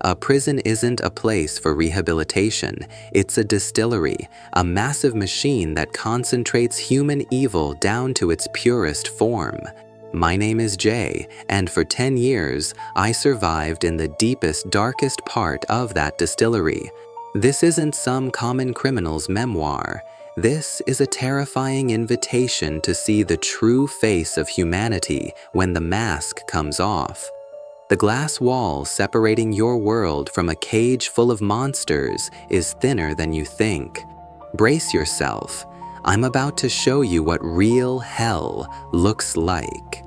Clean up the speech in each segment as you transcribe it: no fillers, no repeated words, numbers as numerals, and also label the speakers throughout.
Speaker 1: A prison isn't a place for rehabilitation. It's a distillery, a massive machine that concentrates human evil down to its purest form. My name is Jay, and for 10 years, I survived in the deepest, darkest part of that distillery. This isn't some common criminal's memoir. This is a terrifying invitation to see the true face of humanity when the mask comes off. The glass wall separating your world from a cage full of monsters is thinner than you think. Brace yourself. I'm about to show you what real hell looks like.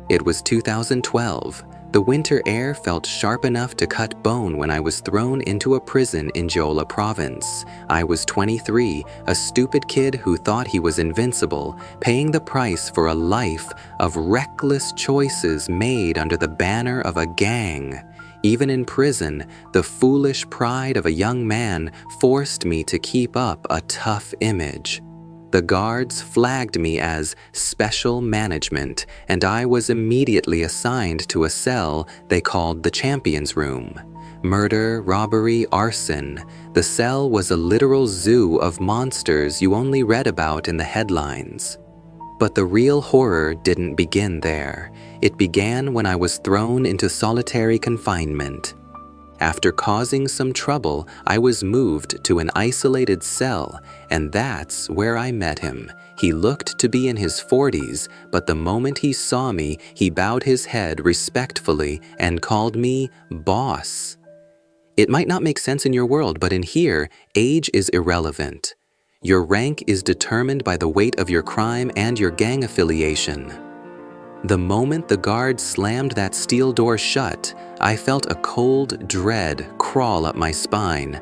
Speaker 1: It was 2012. The winter air felt sharp enough to cut bone when I was thrown into a prison in Jeolla Province. I was 23, a stupid kid who thought he was invincible, paying the price for a life of reckless choices made under the banner of a gang. Even in prison, the foolish pride of a young man forced me to keep up a tough image. The guards flagged me as special management, and I was immediately assigned to a cell they called the Champions Room. Murder, robbery, arson. The cell was a literal zoo of monsters you only read about in the headlines. But the real horror didn't begin there. It began when I was thrown into solitary confinement. After causing some trouble, I was moved to an isolated cell, and that's where I met him. He looked to be in his 40s, but the moment he saw me, he bowed his head respectfully and called me boss. It might not make sense in your world, but in here, age is irrelevant. Your rank is determined by the weight of your crime and your gang affiliation. The moment the guard slammed that steel door shut, I felt a cold dread crawl up my spine.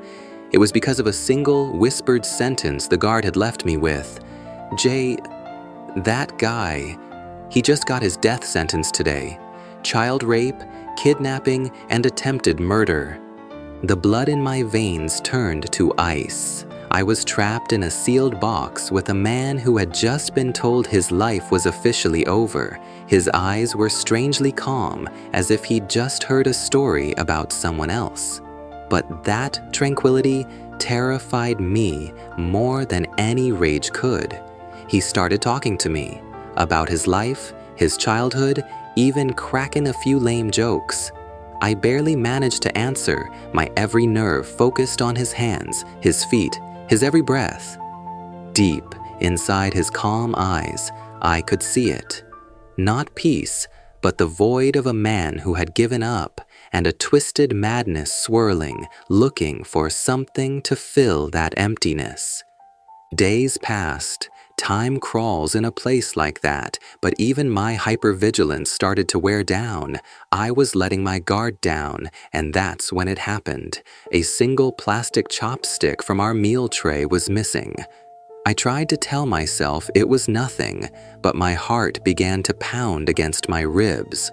Speaker 1: It was because of a single whispered sentence the guard had left me with. Jay, that guy, he just got his death sentence today. Child rape, kidnapping, and attempted murder. The blood in my veins turned to ice. I was trapped in a sealed box with a man who had just been told his life was officially over. His eyes were strangely calm, as if he'd just heard a story about someone else. But that tranquility terrified me more than any rage could. He started talking to me about his life, his childhood, even cracking a few lame jokes. I barely managed to answer, my every nerve focused on his hands, his feet, his every breath. Deep inside his calm eyes, I could see it. Not peace, but the void of a man who had given up, and a twisted madness swirling, looking for something to fill that emptiness. Days passed. Time crawls in a place like that, but even my hypervigilance started to wear down. I was letting my guard down, and that's when it happened. A single plastic chopstick from our meal tray was missing. I tried to tell myself it was nothing, but my heart began to pound against my ribs.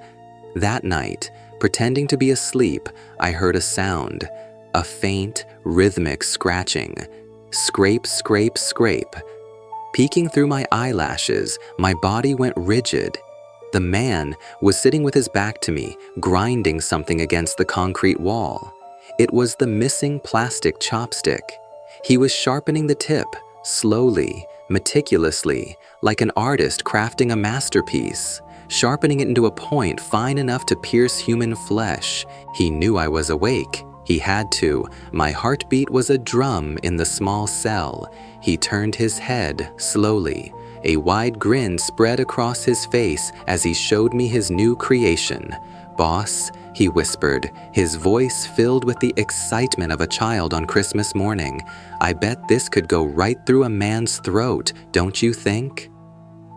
Speaker 1: That night, pretending to be asleep, I heard a sound, a faint, rhythmic scratching. Scrape, scrape, scrape. Peeking through my eyelashes, my body went rigid. The man was sitting with his back to me, grinding something against the concrete wall. It was the missing plastic chopstick. He was sharpening the tip, slowly, meticulously, like an artist crafting a masterpiece, sharpening it into a point fine enough to pierce human flesh. He knew I was awake. He had to. My heartbeat was a drum in the small cell. He turned his head slowly. A wide grin spread across his face as he showed me his new creation. "Boss," he whispered, his voice filled with the excitement of a child on Christmas morning. "I bet this could go right through a man's throat, don't you think?"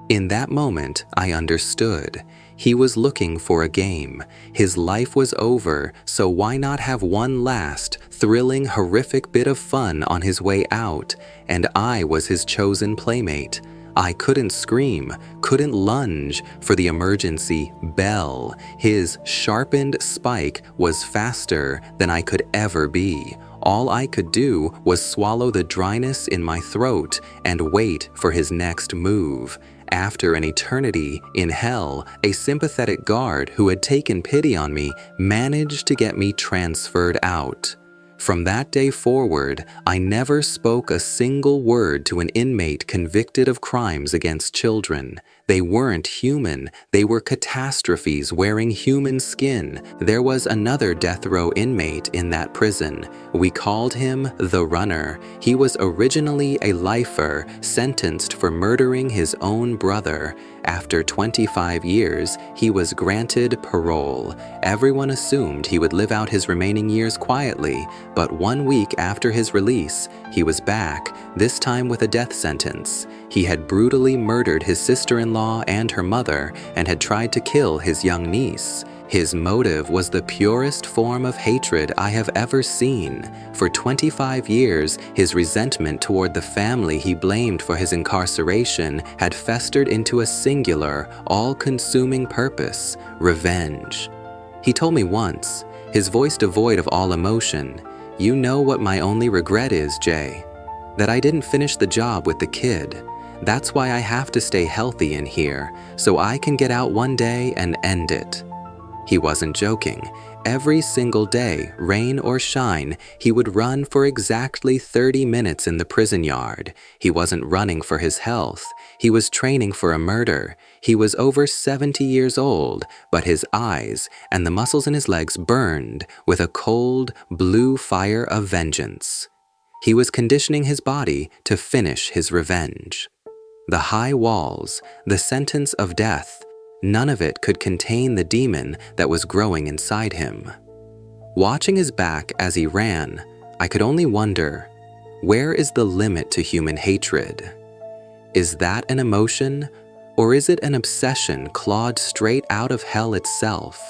Speaker 1: In that moment, I understood. He was looking for a game. His life was over, so why not have one last, thrilling, horrific bit of fun on his way out? And I was his chosen playmate. I couldn't scream, couldn't lunge for the emergency bell. His sharpened spike was faster than I could ever be. All I could do was swallow the dryness in my throat and wait for his next move. After an eternity in hell, a sympathetic guard who had taken pity on me managed to get me transferred out. From that day forward, I never spoke a single word to an inmate convicted of crimes against children. They weren't human, they were catastrophes wearing human skin. There was another death row inmate in that prison. We called him the Runner. He was originally a lifer, sentenced for murdering his own brother. After 25 years, he was granted parole. Everyone assumed he would live out his remaining years quietly, but 1 week after his release, he was back, this time with a death sentence. He had brutally murdered his sister-in-law and her mother and had tried to kill his young niece. His motive was the purest form of hatred I have ever seen. For 25 years, his resentment toward the family he blamed for his incarceration had festered into a singular, all-consuming purpose: revenge. He told me once, his voice devoid of all emotion, "You know what my only regret is, Jay? That I didn't finish the job with the kid. That's why I have to stay healthy in here, so I can get out one day and end it." He wasn't joking. Every single day, rain or shine, he would run for exactly 30 minutes in the prison yard. He wasn't running for his health. He was training for a murder. He was over 70 years old, but his eyes and the muscles in his legs burned with a cold, blue fire of vengeance. He was conditioning his body to finish his revenge. The high walls, the sentence of death, none of it could contain the demon that was growing inside him. Watching his back as he ran, I could only wonder, where is the limit to human hatred? Is that an emotion, or is it an obsession clawed straight out of hell itself?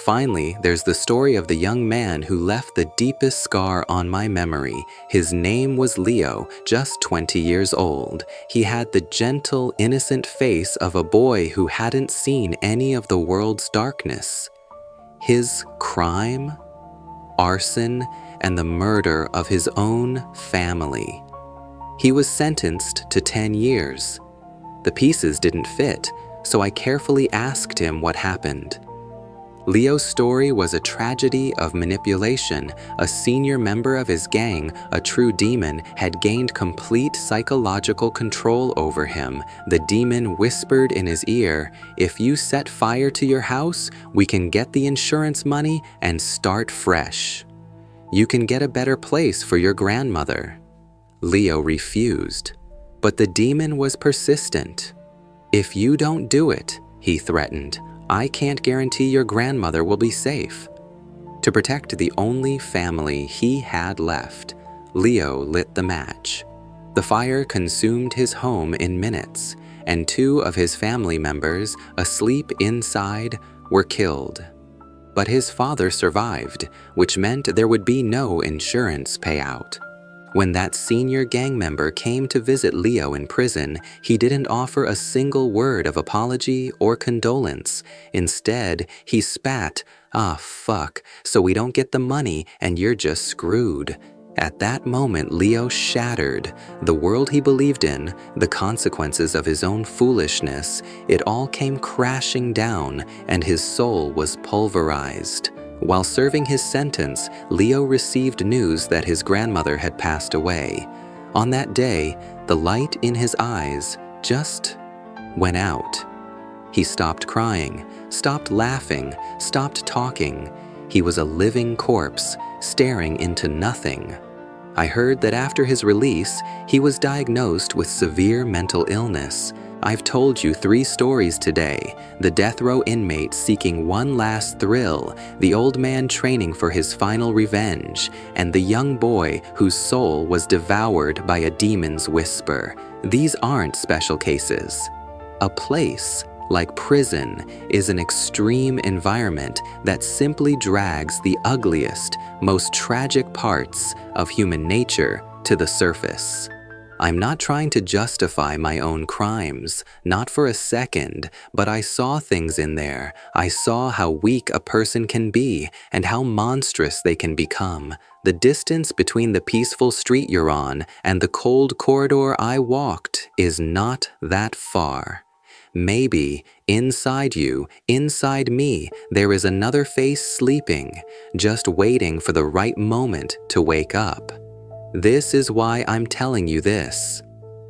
Speaker 1: Finally, there's the story of the young man who left the deepest scar on my memory. His name was Leo, just 20 years old. He had the gentle, innocent face of a boy who hadn't seen any of the world's darkness. His crime? Arson and the murder of his own family. He was sentenced to 10 years. The pieces didn't fit, so I carefully asked him what happened. Leo's story was a tragedy of manipulation. A senior member of his gang, a true demon, had gained complete psychological control over him. The demon whispered in his ear, "If you set fire to your house, we can get the insurance money and start fresh. You can get a better place for your grandmother." Leo refused, but the demon was persistent. "If you don't do it," he threatened, "I can't guarantee your grandmother will be safe." To protect the only family he had left, Leo lit the match. The fire consumed his home in minutes, and 2 of his family members, asleep inside, were killed. But his father survived, which meant there would be no insurance payout. When that senior gang member came to visit Leo in prison, he didn't offer a single word of apology or condolence. Instead, he spat, "Ah, fuck, so we don't get the money and you're just screwed." At that moment, Leo shattered. The world he believed in, the consequences of his own foolishness, it all came crashing down, and his soul was pulverized. While serving his sentence, Leo received news that his grandmother had passed away. On that day, the light in his eyes just went out. He stopped crying, stopped laughing, stopped talking. He was a living corpse, staring into nothing. I heard that after his release, he was diagnosed with severe mental illness. I've told you 3 stories today: the death row inmate seeking one last thrill, the old man training for his final revenge, and the young boy whose soul was devoured by a demon's whisper. These aren't special cases. A place like prison is an extreme environment that simply drags the ugliest, most tragic parts of human nature to the surface. I'm not trying to justify my own crimes, not for a second, but I saw things in there. I saw how weak a person can be and how monstrous they can become. The distance between the peaceful street you're on and the cold corridor I walked is not that far. Maybe inside you, inside me, there is another face sleeping, just waiting for the right moment to wake up. This is why I'm telling you this.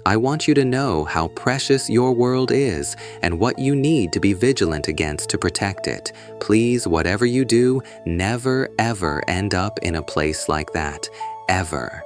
Speaker 1: I want you to know how precious your world is and what you need to be vigilant against to protect it. Please, whatever you do, never ever end up in a place like that. Ever.